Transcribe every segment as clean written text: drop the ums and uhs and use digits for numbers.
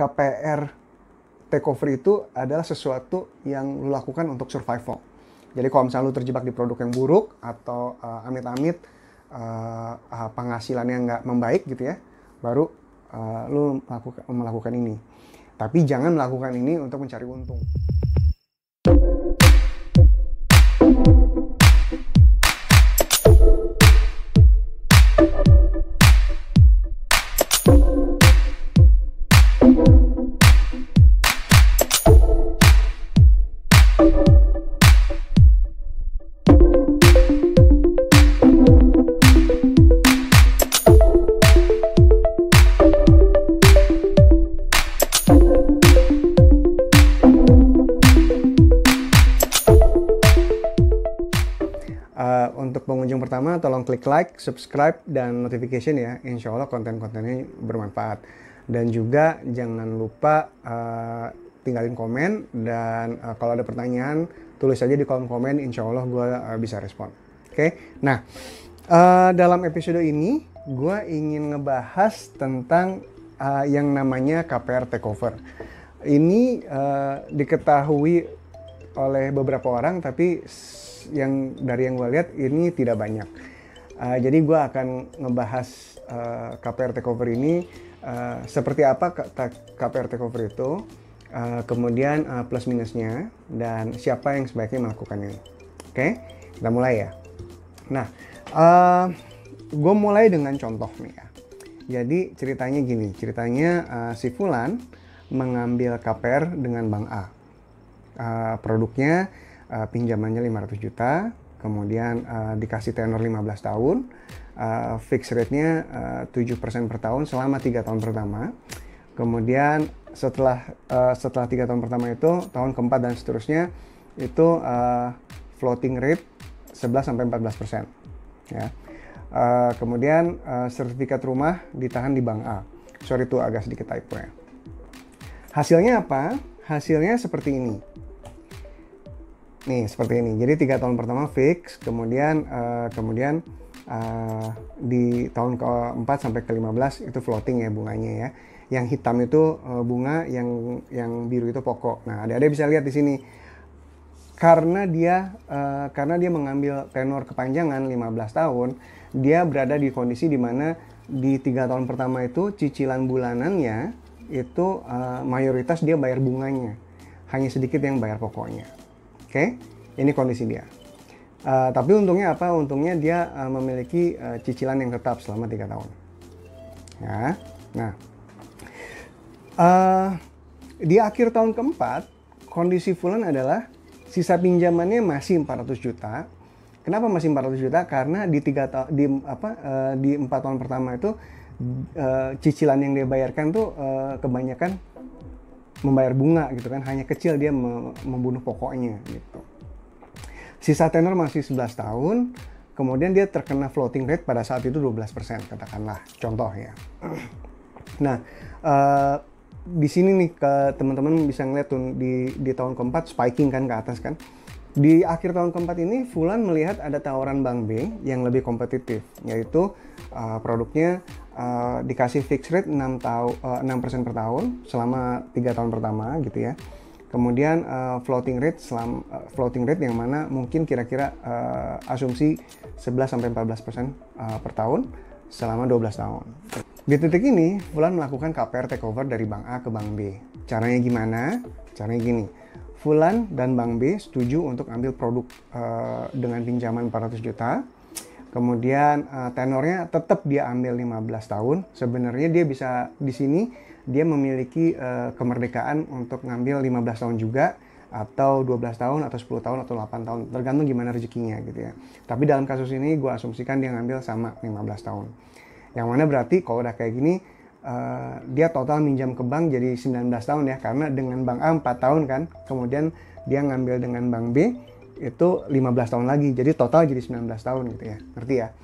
KPR takeover itu adalah sesuatu yang lu lakukan untuk survival. Jadi kalau misalnya lu terjebak di produk yang buruk atau amit-amit penghasilannya nggak membaik gitu ya, baru lu melakukan ini. Tapi jangan melakukan ini untuk mencari untung. Untuk pengunjung pertama, tolong klik like, subscribe, dan notification ya. Insya Allah konten-kontennya bermanfaat. Dan juga jangan lupa tinggalin komen. Dan kalau ada pertanyaan, tulis aja di kolom komen. Insya Allah gue bisa respon. Oke? Nah, dalam episode ini, gue ingin ngebahas tentang yang namanya KPR takeover. Ini diketahui oleh beberapa orang, tapi yang gue lihat ini tidak banyak. Jadi gue akan ngebahas KPR takeover ini, seperti apa KPR takeover itu, kemudian plus minusnya, dan siapa yang sebaiknya melakukannya. Oke, kita mulai ya. Nah, gue mulai dengan contoh nih ya. Jadi ceritanya gini, si Fulan mengambil KPR dengan Bank A. Produknya pinjamannya 500 juta, kemudian dikasih tenor 15 tahun, fixed rate-nya 7% per tahun selama 3 tahun pertama. Kemudian setelah 3 tahun pertama itu, tahun keempat dan seterusnya, itu floating rate 11-14%. Ya. Kemudian sertifikat rumah ditahan di Bank A. Sorry itu agak sedikit typo ya. Hasilnya apa? Hasilnya seperti ini. Nih seperti ini. Jadi 3 tahun pertama fix, kemudian di tahun ke-4 sampai ke-15 itu floating ya bunganya ya. Yang hitam itu bunga, yang biru itu pokok. Nah, adik-adik bisa lihat di sini. Karena dia mengambil tenor kepanjangan 15 tahun, dia berada di kondisi di mana di 3 tahun pertama itu cicilan bulanannya itu mayoritas dia bayar bunganya. Hanya sedikit yang bayar pokoknya. Oke, ini kondisi dia. Tapi untungnya apa? Untungnya dia memiliki cicilan yang tetap selama 3 tahun. Ya, nah, di akhir tahun keempat, kondisi Fulan adalah sisa pinjamannya masih 400 juta. Kenapa masih 400 juta? Karena di 4 tahun pertama itu cicilan yang dia bayarkan tuh kebanyakan membayar bunga gitu kan, hanya kecil dia membunuh pokoknya gitu. Sisa tenor masih 11 tahun, kemudian dia terkena floating rate pada saat itu 12% katakanlah, contoh ya. Nah, di sini nih teman-teman bisa ngeliat tuh di tahun keempat spiking kan ke atas kan. Di akhir tahun keempat ini Fulan melihat ada tawaran Bank B yang lebih kompetitif, yaitu produknya dikasih fixed rate 6% per tahun selama 3 tahun pertama gitu ya. Kemudian floating rate yang mana mungkin kira-kira asumsi 11-14% per tahun selama 12 tahun. Di titik ini Fulan melakukan KPR takeover dari Bank A ke Bank B. Caranya gimana? Caranya gini. Fulan dan Bank B setuju untuk ambil produk dengan pinjaman 400 juta. Kemudian tenornya tetap dia ambil 15 tahun. Sebenarnya dia bisa di sini dia memiliki kemerdekaan untuk ngambil 15 tahun juga, atau 12 tahun, atau 10 tahun, atau 8 tahun. Tergantung gimana rezekinya gitu ya. Tapi dalam kasus ini gue asumsikan dia ngambil sama 15 tahun. Yang mana berarti kalau udah kayak gini, dia total minjam ke bank jadi 19 tahun ya. Karena dengan Bank A 4 tahun kan. Kemudian dia ngambil dengan Bank B itu 15 tahun lagi, jadi total jadi 19 tahun gitu ya, ngerti ya.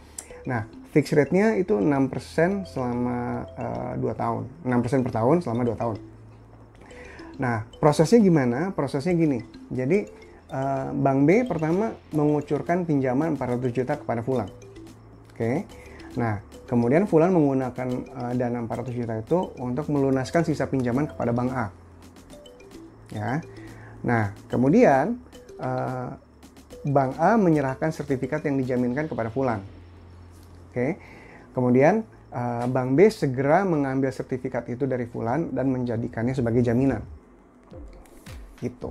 Nah, fixed rate-nya itu 6% selama 2 tahun, 6% per tahun selama 2 tahun. Nah, prosesnya gimana? Prosesnya gini, jadi Bank B pertama mengucurkan pinjaman 400 juta kepada Fulan. Oke. Nah, kemudian Fulan menggunakan dana 400 juta itu untuk melunaskan sisa pinjaman kepada Bank A. Ya. Nah, kemudian Bank A menyerahkan sertifikat yang dijaminkan kepada Fulan. Oke. Kemudian Bank B segera mengambil sertifikat itu dari Fulan dan menjadikannya sebagai jaminan. Gitu.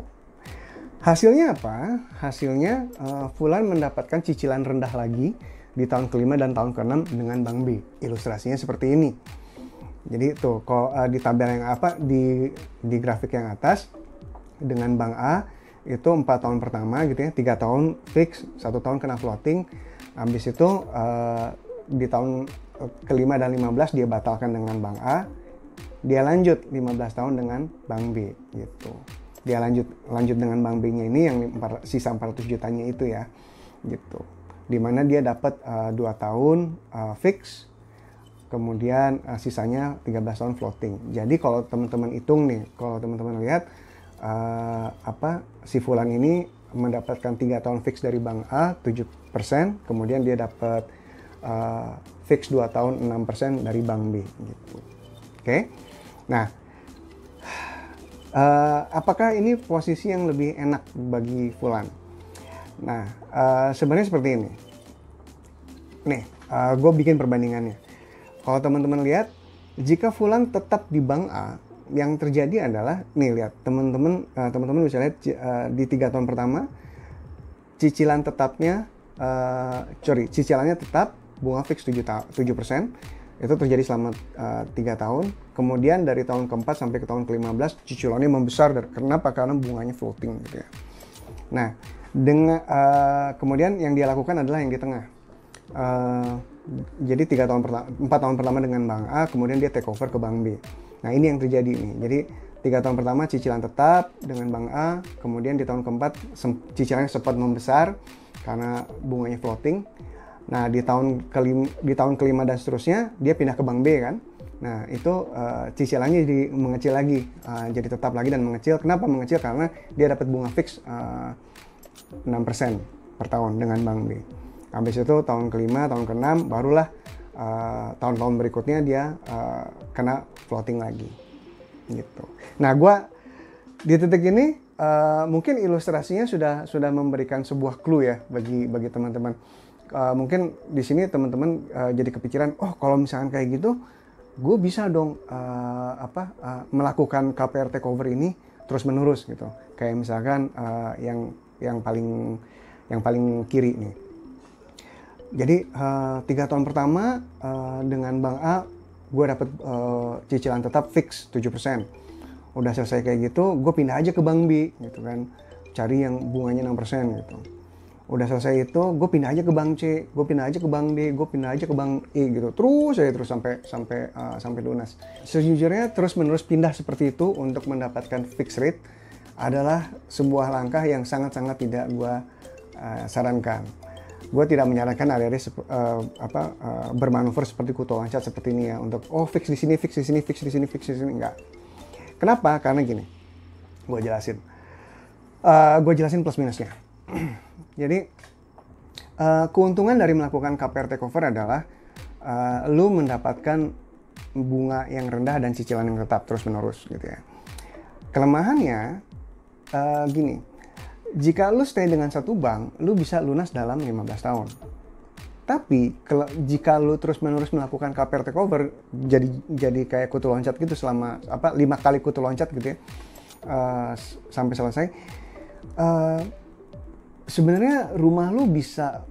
Hasilnya apa? Hasilnya Fulan mendapatkan cicilan rendah lagi di tahun kelima dan tahun keenam dengan Bank B. Ilustrasinya seperti ini. Jadi tuh kalau di tabel yang di grafik yang atas dengan Bank A itu 4 tahun pertama gitu ya, 3 tahun fix, 1 tahun kena floating. Habis itu di tahun kelima dan 15 dia batalkan dengan Bank A. Dia lanjut 15 tahun dengan Bank B gitu. Dia lanjut dengan Bank B-nya ini yang sisa 400 jutanya itu ya. Gitu. Dimana dia dapat 2 tahun fix, kemudian sisanya 13 tahun floating. Jadi kalau teman-teman hitung nih, kalau teman-teman lihat si Fulan ini mendapatkan 3 tahun fix dari Bank A 7%, kemudian dia dapat fix 2 tahun 6% dari Bank B gitu. Oke. Nah, apakah ini posisi yang lebih enak bagi Fulan? Nah, sebenarnya seperti ini. Nih, gue bikin perbandingannya. Kalau teman-teman lihat, jika Fulan tetap di Bank A, yang terjadi adalah, nih lihat, teman-teman bisa lihat di 3 tahun pertama, cicilannya tetap, bunga fix 7%, itu terjadi selama 3 tahun. Kemudian dari tahun keempat sampai ke tahun ke-15, cicilannya membesar. Kenapa? Karena bunganya floating gitu ya. Nah, kemudian yang dia lakukan adalah yang di tengah. Jadi 4 tahun pertama dengan Bank A, kemudian dia take over ke Bank B. Nah, ini yang terjadi nih. Jadi 3 tahun pertama cicilan tetap dengan Bank A, kemudian di tahun keempat cicilannya sempat membesar karena bunganya floating. Nah, di tahun kelima dan seterusnya dia pindah ke Bank B kan. Nah, itu cicilannya jadi mengecil lagi, jadi tetap lagi dan mengecil. Kenapa mengecil? Karena dia dapat bunga fix 6% per tahun dengan Bank B. Habis itu tahun kelima, tahun keenam, barulah tahun-tahun berikutnya dia kena floating lagi. Gitu. Nah, gua di titik ini mungkin ilustrasinya sudah memberikan sebuah clue ya bagi teman-teman. Mungkin di sini teman-teman jadi kepikiran, oh kalau misalkan kayak gitu, gue bisa dong melakukan KPR takeover ini terus menerus gitu. Kayak misalkan yang paling kiri nih. Jadi 3 tahun pertama dengan Bank A gue dapat cicilan tetap fix 7%. Udah selesai kayak gitu, gue pindah aja ke Bank B gitu kan, cari yang bunganya 6% gitu. Udah selesai itu, gue pindah aja ke Bank C, gue pindah aja ke Bank D, gue pindah aja ke Bank E gitu. Terus sampai lunas. Sejujurnya terus-menerus pindah seperti itu untuk mendapatkan fixed rate adalah sebuah langkah yang sangat-sangat tidak gue sarankan. Gue tidak menyarankan adik-adik bermanuver seperti kutu loncat seperti ini ya, untuk fix di sini, fix di sini, fix di sini, fix di sini, enggak. Kenapa? Karena gini, gue jelasin plus minusnya. Jadi keuntungan dari melakukan KPR takeover adalah lu mendapatkan bunga yang rendah dan cicilan yang tetap terus menerus gitu ya. Kelemahannya gini, jika lu stay dengan satu bank, lu bisa lunas dalam 15 tahun. Tapi jika lu terus menerus melakukan KPR takeover, jadi kayak kutu loncat gitu selama 5 kali kutu loncat gitu ya, sampai selesai. Sebenarnya rumah lu bisa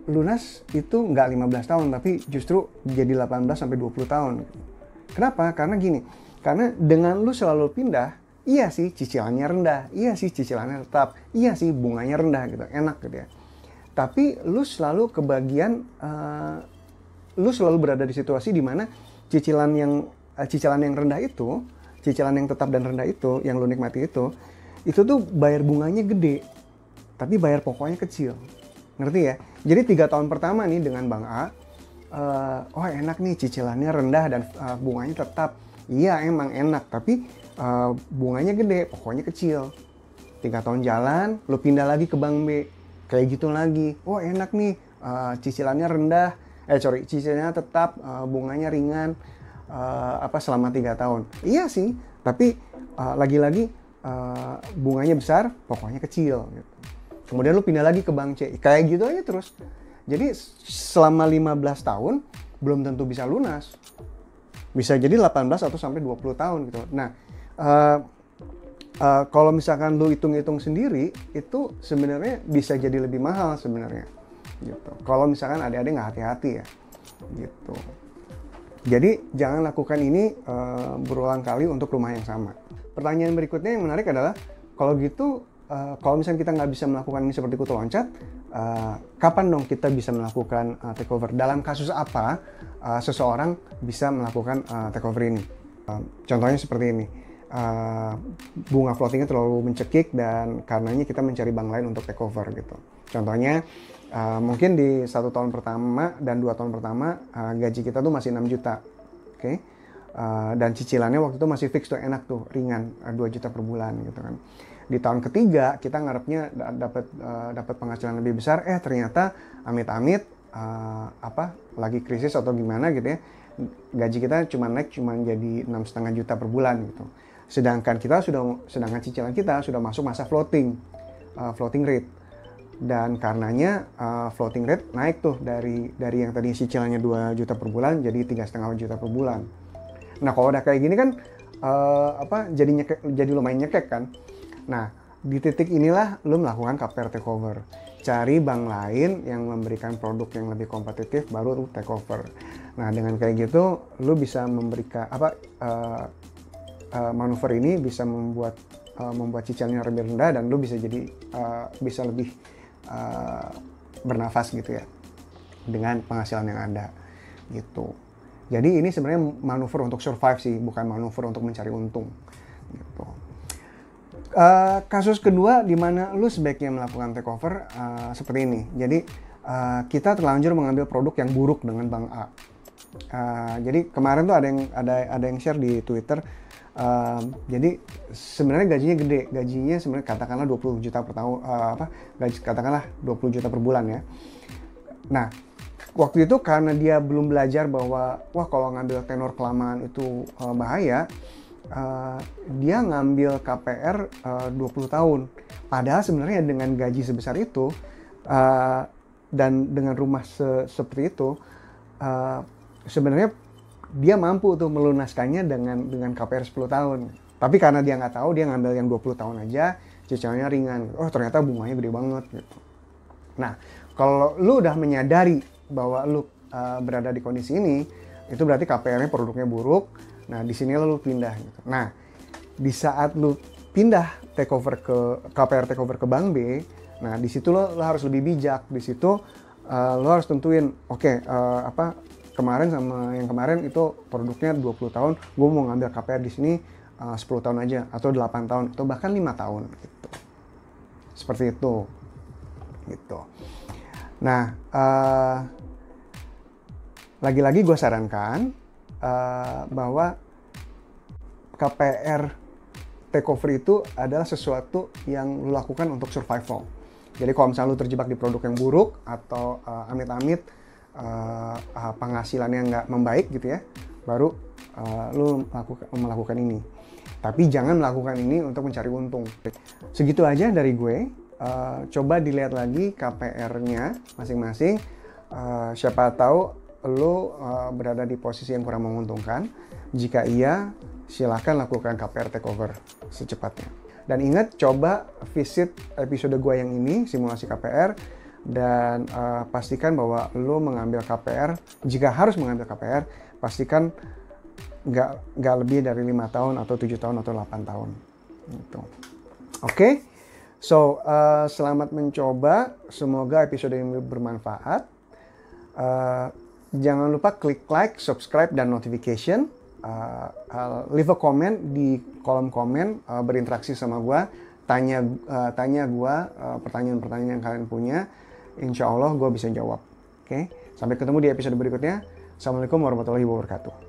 lunas itu nggak 15 tahun, tapi justru jadi 18 sampai 20 tahun. Kenapa? Karena gini, karena dengan lu selalu pindah, iya sih cicilannya rendah, iya sih cicilannya tetap, iya sih bunganya rendah gitu, enak gitu ya. Tapi lu selalu lu selalu berada di situasi di mana cicilan yang rendah itu, cicilan yang tetap dan rendah itu, yang lu nikmati itu tuh bayar bunganya gede, tapi bayar pokoknya kecil. Ngerti ya? Jadi 3 tahun pertama nih dengan Bank A, enak nih cicilannya rendah dan bunganya tetap. Iya emang enak, tapi bunganya gede, pokoknya kecil. 3 tahun jalan, lu pindah lagi ke Bank B, kayak gitu lagi. Enak nih, cicilannya rendah, cicilannya tetap, bunganya ringan, selama 3 tahun. Iya sih, tapi lagi-lagi bunganya besar, pokoknya kecil gitu. Kemudian lu pindah lagi ke bank C, kayak gitu aja terus. Jadi selama 15 tahun belum tentu bisa lunas. Bisa jadi 18 atau sampai 20 tahun gitu. Nah, kalau misalkan lu hitung-hitung sendiri, itu sebenarnya bisa jadi lebih mahal sebenarnya. Gitu. Kalau misalkan adik-adik nggak hati-hati ya. Gitu. Jadi jangan lakukan ini berulang kali untuk rumah yang sama. Pertanyaan berikutnya yang menarik adalah, kalau gitu, kalau misalnya kita nggak bisa melakukan ini seperti kutu loncat, kapan dong kita bisa melakukan takeover? Dalam kasus apa seseorang bisa melakukan takeover ini? Contohnya seperti ini, bunga floatingnya terlalu mencekik dan karenanya kita mencari bank lain untuk takeover gitu. Contohnya, mungkin di 1 tahun pertama dan 2 tahun pertama gaji kita tuh masih 6 juta, oke? Dan cicilannya waktu itu masih fix tuh, enak tuh, ringan, 2 juta per bulan gitu kan. Di tahun ketiga kita ngarepnya dapat penghasilan lebih besar, ternyata amit-amit lagi krisis atau gimana gitu ya, gaji kita cuma jadi 6,5 juta per bulan gitu. Sedangkan cicilan kita sudah masuk masa floating rate. Dan karenanya floating rate naik tuh dari yang tadi cicilannya 2 juta per bulan jadi 3,5 juta per bulan. Nah, kalau udah kayak gini kan jadi lumayan nyekek kan. Nah, di titik inilah lu melakukan KPR takeover. Cari bank lain yang memberikan produk yang lebih kompetitif, baru lu takeover. Nah, dengan kayak gitu lu bisa memberikan manuver ini bisa membuat cicilannya lebih rendah dan lu bisa lebih bernafas gitu ya dengan penghasilan yang ada gitu. Jadi ini sebenarnya manuver untuk survive sih, bukan manuver untuk mencari untung gitu. Kasus kedua di mana lu sebaiknya melakukan takeover seperti ini. Jadi kita terlanjur mengambil produk yang buruk dengan bank A. Jadi kemarin tuh ada yang share di Twitter. Jadi sebenarnya gajinya gede, gajinya sebenarnya katakanlah 20 juta per tahun, katakanlah 20 juta per bulan ya. Nah, waktu itu karena dia belum belajar bahwa kalau ngambil tenor kelamaan itu bahaya, dia ngambil KPR 20 tahun. Padahal sebenarnya dengan gaji sebesar itu dan dengan rumah seperti itu, sebenarnya dia mampu tuh melunaskannya dengan KPR 10 tahun. Tapi karena dia nggak tahu, dia ngambil yang 20 tahun aja, cicilannya ringan. Oh, ternyata bunganya gede banget gitu. Nah, kalau lu udah menyadari bahwa lu berada di kondisi ini, itu berarti KPR-nya produknya buruk. Nah, di sini lu pindah gitu. Nah, di saat lu pindah KPR takeover ke bank B, nah di situ lo harus lebih bijak. Di situ lo harus tentuin, kemarin sama yang kemarin itu produknya 20 tahun, gue mau ngambil KPR di sini 10 tahun aja, atau 8 tahun, atau bahkan 5 tahun gitu. Seperti itu. Gitu. Nah, lagi-lagi gue sarankan bahwa KPR takeover itu adalah sesuatu yang lu lakukan untuk survival. Jadi kalau misalnya lu terjebak di produk yang buruk atau amit-amit penghasilannya nggak membaik gitu ya, baru lu melakukan ini. Tapi jangan melakukan ini untuk mencari untung. Segitu aja dari gue. Coba dilihat lagi KPR-nya masing-masing. Siapa tahu lu berada di posisi yang kurang menguntungkan. Jika iya, silakan lakukan KPR takeover secepatnya. Dan ingat, coba visit episode gue yang ini, simulasi KPR. Dan pastikan bahwa lo mengambil KPR, jika harus mengambil KPR, pastikan nggak lebih dari 5 tahun atau 7 tahun atau 8 tahun. Gitu. Oke? So, selamat mencoba. Semoga episode ini bermanfaat. Jangan lupa klik like, subscribe, dan notification. Leave a comment di kolom komen, berinteraksi sama gue. Tanya gue pertanyaan-pertanyaan yang kalian punya. Insya Allah gue bisa jawab. Oke? Sampai ketemu di episode berikutnya. Assalamualaikum warahmatullahi wabarakatuh.